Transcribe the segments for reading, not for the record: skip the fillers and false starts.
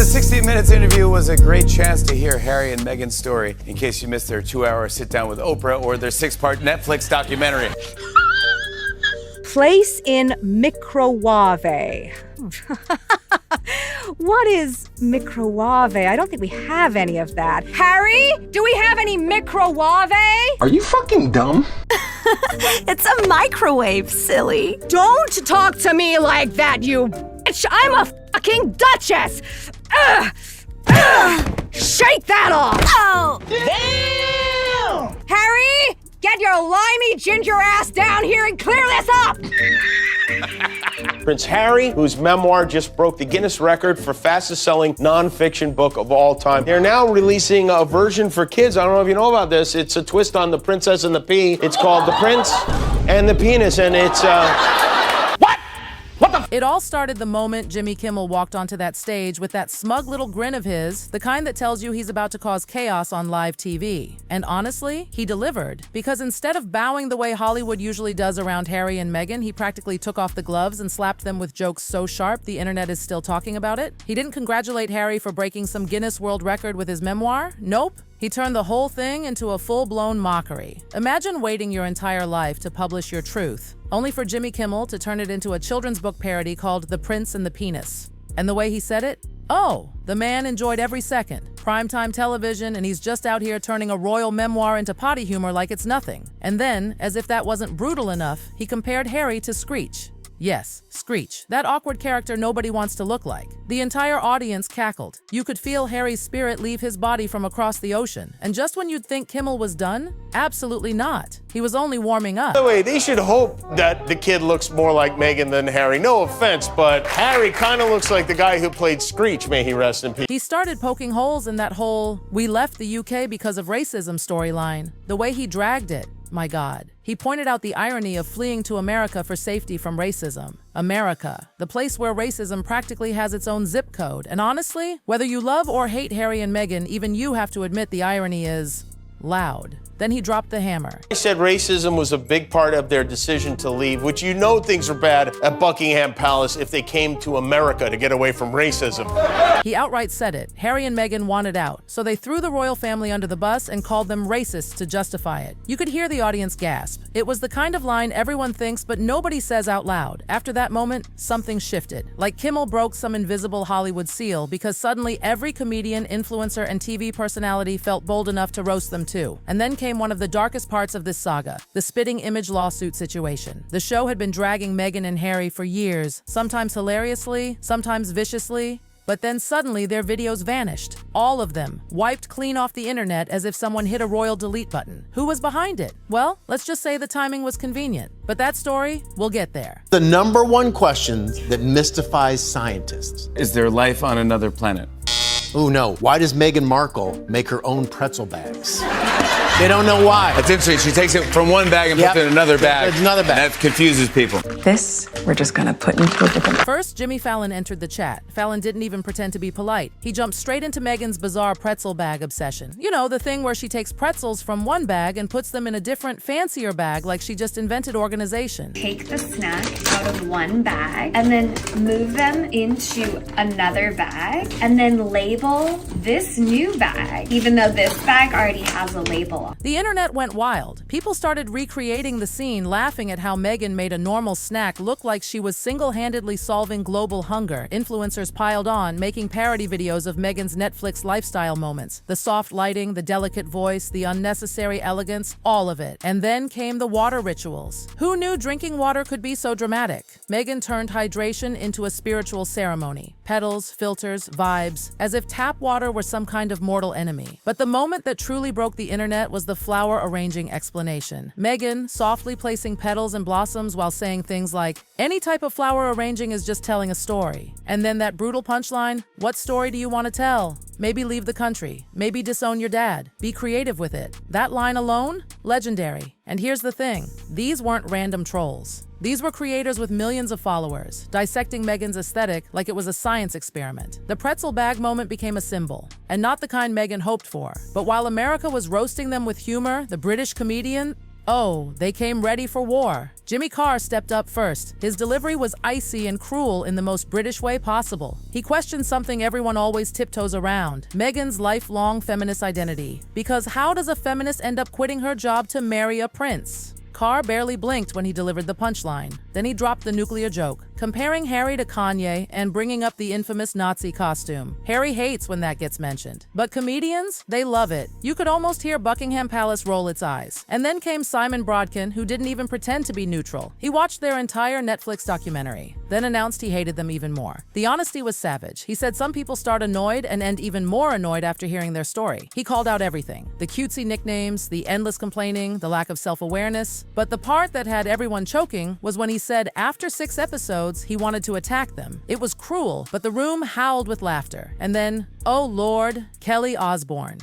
This 60 Minutes interview was a great chance to hear Harry and Meghan's story in case you missed their 2-hour sit-down with Oprah or their 6-part Netflix documentary. Place in microwave. What is microwave? I don't think we have any of that. Harry, do we have any microwave? Are you fucking dumb? It's a microwave, silly. Don't talk to me like that, you bitch! I'm a fucking Duchess! Shake that off! Oh! Damn! Harry, get your limey ginger ass down here and clear this up! Prince Harry, whose memoir just broke the Guinness record for fastest selling nonfiction book of all time. They're now releasing a version for kids. I don't know if you know about this. It's a twist on The Princess and the Pea. It's called The Prince and the Penis, and it's, It all started the moment Jimmy Kimmel walked onto that stage with that smug little grin of his, the kind that tells you he's about to cause chaos on live TV. And honestly, he delivered. Because instead of bowing the way Hollywood usually does around Harry and Meghan, he practically took off the gloves and slapped them with jokes so sharp the internet is still talking about it. He didn't congratulate Harry for breaking some Guinness World Record with his memoir. Nope. He turned the whole thing into a full-blown mockery. Imagine waiting your entire life to publish your truth, only for Jimmy Kimmel to turn it into a children's book parody called The Prince and the Penis. And the way he said it? Oh, the man enjoyed every second. Primetime television, and he's just out here turning a royal memoir into potty humor like it's nothing. And then, as if that wasn't brutal enough, he compared Harry to Screech. Yes, Screech, that awkward character nobody wants to look like. The entire audience cackled. You could feel Harry's spirit leave his body from across the ocean. And just when you'd think Kimmel was done, absolutely not. He was only warming up. by the way, they should hope that the kid looks more like Meghan than Harry. No offense, but Harry kind of looks like the guy who played Screech, may he rest in peace. He started poking holes in that whole "we left the UK because of racism" storyline. The way he dragged it, my God. He pointed out the irony of fleeing to America for safety from racism. America, the place where racism practically has its own zip code. And honestly, whether you love or hate Harry and Meghan, even you have to admit the irony is loud. Then he dropped the hammer. He said racism was a big part of their decision to leave, which you know things are bad at Buckingham Palace if they came to America to get away from racism. He outright said it. Harry and Meghan wanted out, so they threw the royal family under the bus and called them racists to justify it. You could hear the audience gasp. It was the kind of line everyone thinks but nobody says out loud. After that moment, something shifted. Like Kimmel broke some invisible Hollywood seal because suddenly every comedian, influencer, and TV personality felt bold enough to roast them too. And then came one of the darkest parts of this saga, the spitting image lawsuit situation. The show had been dragging Meghan and Harry for years, sometimes hilariously, sometimes viciously, but then suddenly their videos vanished. All of them, wiped clean off the internet as if someone hit a royal delete button. Who was behind it? Well, let's just say the timing was convenient. But that story, we'll get there. The number one question that mystifies scientists. Is there life on another planet? Oh no, why does Meghan Markle make her own pretzel bags? They don't know why. That's interesting. She takes it from one bag and puts it in another bag. Another bag. And that confuses people. This, we're just gonna put into a different... First, Jimmy Fallon entered the chat. Fallon didn't even pretend to be polite. He jumped straight into Meghan's bizarre pretzel bag obsession. You know, the thing where she takes pretzels from one bag and puts them in a different, fancier bag like she just invented organization. Take the snack out of one bag and then move them into another bag and then label this new bag, even though this bag already has a label. The internet went wild. People started recreating the scene, laughing at how Meghan made a normal snack look like she was single-handedly solving global hunger. Influencers piled on, making parody videos of Meghan's Netflix lifestyle moments. The soft lighting, the delicate voice, the unnecessary elegance, all of it. And then came the water rituals. Who knew drinking water could be so dramatic? Meghan turned hydration into a spiritual ceremony. Petals, filters, vibes, as if tap water were some kind of mortal enemy. But the moment that truly broke the internet was the flower arranging explanation. Meghan softly placing petals and blossoms while saying things like, any type of flower arranging is just telling a story. And then that brutal punchline, what story do you want to tell? Maybe leave the country. Maybe disown your dad. Be creative with it. That line alone? Legendary. And here's the thing. These weren't random trolls. These were creators with millions of followers, dissecting Meghan's aesthetic like it was a science experiment. The pretzel bag moment became a symbol, and not the kind Meghan hoped for. But while America was roasting them with humor, the British comedian, oh, they came ready for war. Jimmy Carr stepped up first. His delivery was icy and cruel in the most British way possible. He questioned something everyone always tiptoes around: Meghan's lifelong feminist identity. Because how does a feminist end up quitting her job to marry a prince? Carr barely blinked when he delivered the punchline. Then he dropped the nuclear joke, comparing Harry to Kanye and bringing up the infamous Nazi costume. Harry hates when that gets mentioned. But comedians, they love it. You could almost hear Buckingham Palace roll its eyes. And then came Simon Brodkin, who didn't even pretend to be neutral. He watched their entire Netflix documentary, then announced he hated them even more. The honesty was savage. He said some people start annoyed and end even more annoyed after hearing their story. He called out everything: the cutesy nicknames, the endless complaining, the lack of self-awareness. But the part that had everyone choking was when he said after 6 episodes, he wanted to attack them. It was cruel, but the room howled with laughter. And then, oh Lord, Kelly Osbourne.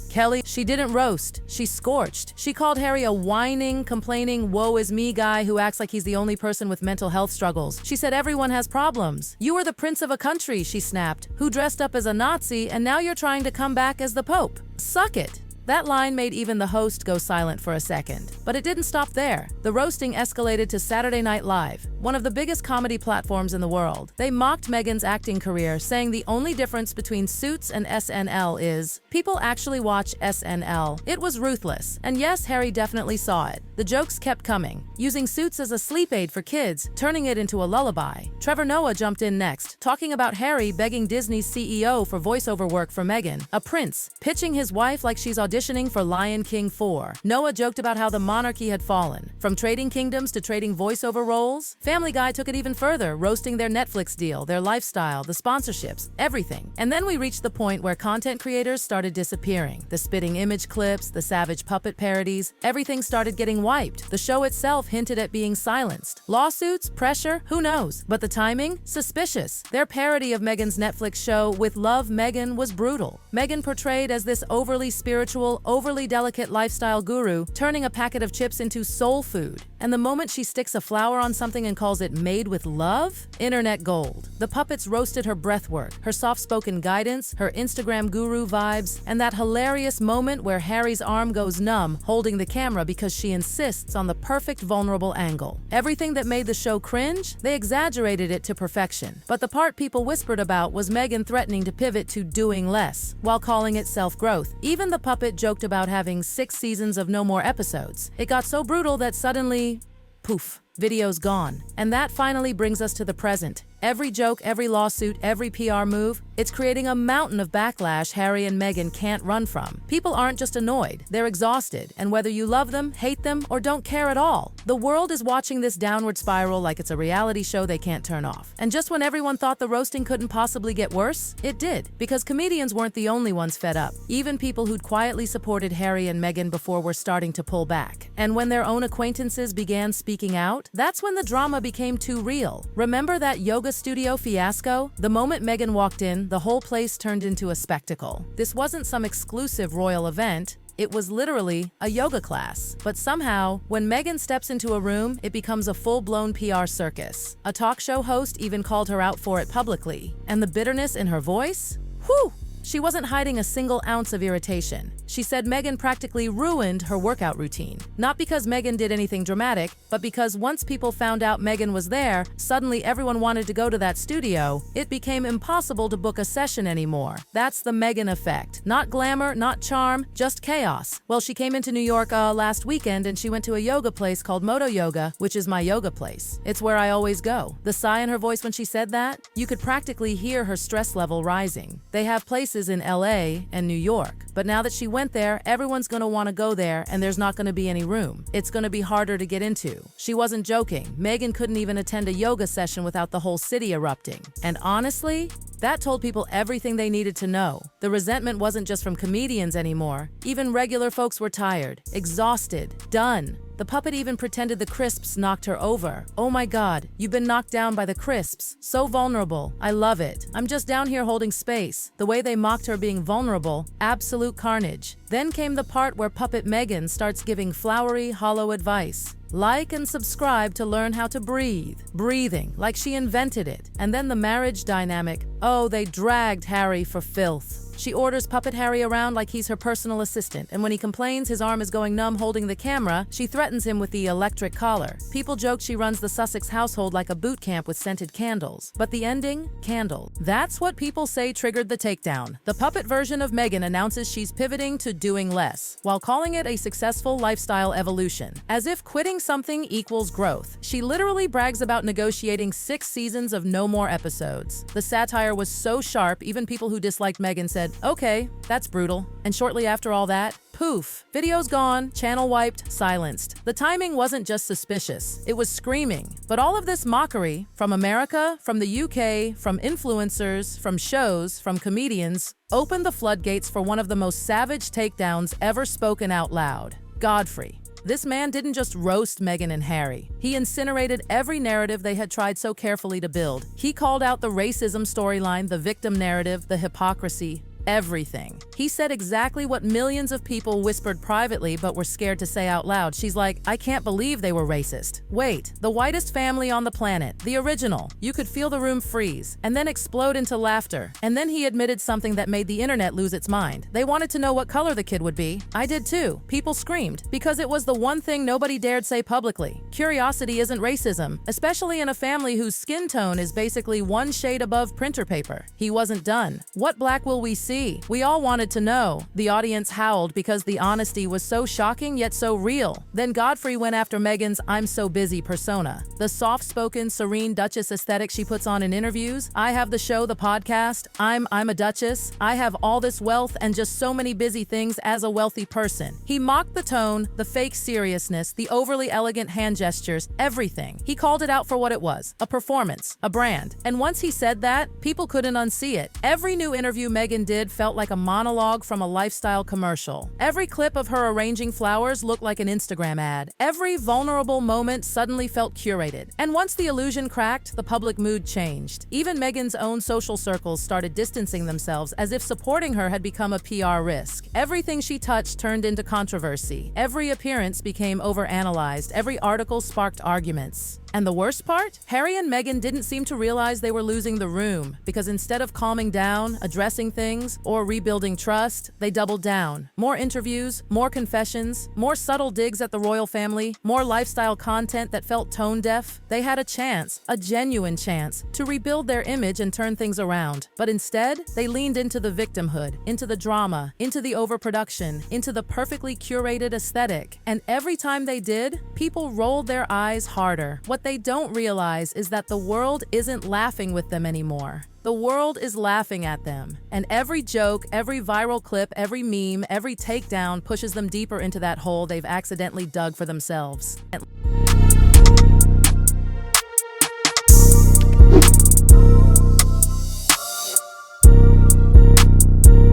Kelly, she didn't roast, she scorched. She called Harry a whining, complaining, woe is me guy who acts like he's the only person with mental health struggles. She said everyone has problems. You were the prince of a country, she snapped, who dressed up as a Nazi, and now you're trying to come back as the Pope. Suck it. That line made even the host go silent for a second. But it didn't stop there. The roasting escalated to Saturday Night Live, one of the biggest comedy platforms in the world. They mocked Meghan's acting career, saying the only difference between Suits and SNL is people actually watch SNL. It was ruthless. And yes, Harry definitely saw it. The jokes kept coming, using Suits as a sleep aid for kids, turning it into a lullaby. Trevor Noah jumped in next, talking about Harry begging Disney's CEO for voiceover work for Meghan, a prince, pitching his wife like she's auditioning for Lion King 4. Noah joked about how the monarchy had fallen, from trading kingdoms to trading voiceover roles. Family Guy took it even further, roasting their Netflix deal, their lifestyle, the sponsorships, everything. And then we reached the point where content creators started disappearing. The spitting image clips, the savage puppet parodies, everything started getting wiped. The show itself hinted at being silenced. Lawsuits, pressure, who knows? But the timing? Suspicious. Their parody of Meghan's Netflix show, With Love, Meghan, was brutal. Meghan portrayed as this overly spiritual, overly delicate lifestyle guru, turning a packet of chips into soul food. And the moment she sticks a flower on something and calls it made with love? Internet gold. The puppets roasted her breathwork, her soft-spoken guidance, her Instagram guru vibes, and that hilarious moment where Harry's arm goes numb, holding the camera because she insists on the perfect vulnerable angle. Everything that made the show cringe, they exaggerated it to perfection. But the part people whispered about was Meghan threatening to pivot to doing less, while calling it self-growth. Even the puppet joked about having 6 seasons of no more episodes. It got so brutal that suddenly, poof, video's gone. And that finally brings us to the present. Every joke, every lawsuit, every PR move, it's creating a mountain of backlash Harry and Meghan can't run from. People aren't just annoyed, they're exhausted. And whether you love them, hate them, or don't care at all, the world is watching this downward spiral like it's a reality show they can't turn off. And just when everyone thought the roasting couldn't possibly get worse, it did. Because comedians weren't the only ones fed up. Even people who'd quietly supported Harry and Meghan before were starting to pull back. And when their own acquaintances began speaking out, that's when the drama became too real. Remember that yoga studio fiasco? The moment Meghan walked in, the whole place turned into a spectacle. This wasn't some exclusive royal event. It was literally a yoga class. But somehow, when Meghan steps into a room, it becomes a full-blown PR circus. A talk show host even called her out for it publicly. And the bitterness in her voice? Whew! She wasn't hiding a single ounce of irritation. She said Meghan practically ruined her workout routine. Not because Meghan did anything dramatic, but because once people found out Meghan was there, suddenly everyone wanted to go to that studio. It became impossible to book a session anymore. That's the Meghan effect. Not glamour, not charm, just chaos. Well, she came into New York last weekend and she went to a yoga place called Moto Yoga, which is my yoga place. It's where I always go. The sigh in her voice when she said that, you could practically hear her stress level rising. They have places in LA and New York. But now that she went there, everyone's gonna wanna go there and there's not gonna be any room. It's gonna be harder to get into. She wasn't joking. Meghan couldn't even attend a yoga session without the whole city erupting. And honestly, that told people everything they needed to know. The resentment wasn't just from comedians anymore. Even regular folks were tired, exhausted, done. The puppet even pretended the crisps knocked her over. Oh my God, you've been knocked down by the crisps. So vulnerable. I love it. I'm just down here holding space. The way they mocked her being vulnerable, absolute carnage. Then came the part where puppet Meghan starts giving flowery, hollow advice. Like and subscribe to learn how to breathe. Breathing, like she invented it. And then the marriage dynamic. Oh, they dragged Harry for filth. She orders Puppet Harry around like he's her personal assistant, and when he complains his arm is going numb holding the camera, she threatens him with the electric collar. People joke she runs the Sussex household like a boot camp with scented candles. But the ending? Candle. That's what people say triggered the takedown. The puppet version of Meghan announces she's pivoting to doing less, while calling it a successful lifestyle evolution. As if quitting something equals growth. She literally brags about negotiating 6 seasons of no more episodes. The satire was so sharp, even people who disliked Meghan said, "Okay, that's brutal." And shortly after all that, poof. Videos gone, channel wiped, silenced. The timing wasn't just suspicious, it was screaming. But all of this mockery, from America, from the UK, from influencers, from shows, from comedians, opened the floodgates for one of the most savage takedowns ever spoken out loud. Godfrey. This man didn't just roast Meghan and Harry. He incinerated every narrative they had tried so carefully to build. He called out the racism storyline, the victim narrative, the hypocrisy, everything. He said exactly what millions of people whispered privately but were scared to say out loud. She's like, "I can't believe they were racist." Wait, the whitest family on the planet, the original. You could feel the room freeze and then explode into laughter. And then he admitted something that made the internet lose its mind. They wanted to know what color the kid would be. I did too. People screamed because it was the one thing nobody dared say publicly. Curiosity isn't racism, especially in a family whose skin tone is basically one shade above printer paper. He wasn't done. What black will we see? We all wanted to know. The audience howled because the honesty was so shocking yet so real. Then Godfrey went after Meghan's "I'm so busy" persona. The soft-spoken, serene Duchess aesthetic she puts on in interviews. "I have the show, the podcast. I'm a Duchess. I have all this wealth and just so many busy things as a wealthy person." He mocked the tone, the fake seriousness, the overly elegant hand gestures, everything. He called it out for what it was, a performance, a brand. And once he said that, people couldn't unsee it. Every new interview Meghan did felt like a monologue from a lifestyle commercial. Every clip of her arranging flowers looked like an Instagram ad. Every vulnerable moment suddenly felt curated. And once the illusion cracked, the public mood changed. Even Meghan's own social circles started distancing themselves as if supporting her had become a PR risk. Everything she touched turned into controversy. Every appearance became overanalyzed. Every article sparked arguments. And the worst part? Harry and Meghan didn't seem to realize they were losing the room, because instead of calming down, addressing things, or rebuilding trust, they doubled down. More interviews, more confessions, more subtle digs at the royal family, more lifestyle content that felt tone-deaf. They had a chance, a genuine chance, to rebuild their image and turn things around. But instead, they leaned into the victimhood, into the drama, into the overproduction, into the perfectly curated aesthetic. And every time they did, people rolled their eyes harder. What they don't realize is that the world isn't laughing with them anymore. The world is laughing at them. And every joke, every viral clip, every meme, every takedown pushes them deeper into that hole they've accidentally dug for themselves.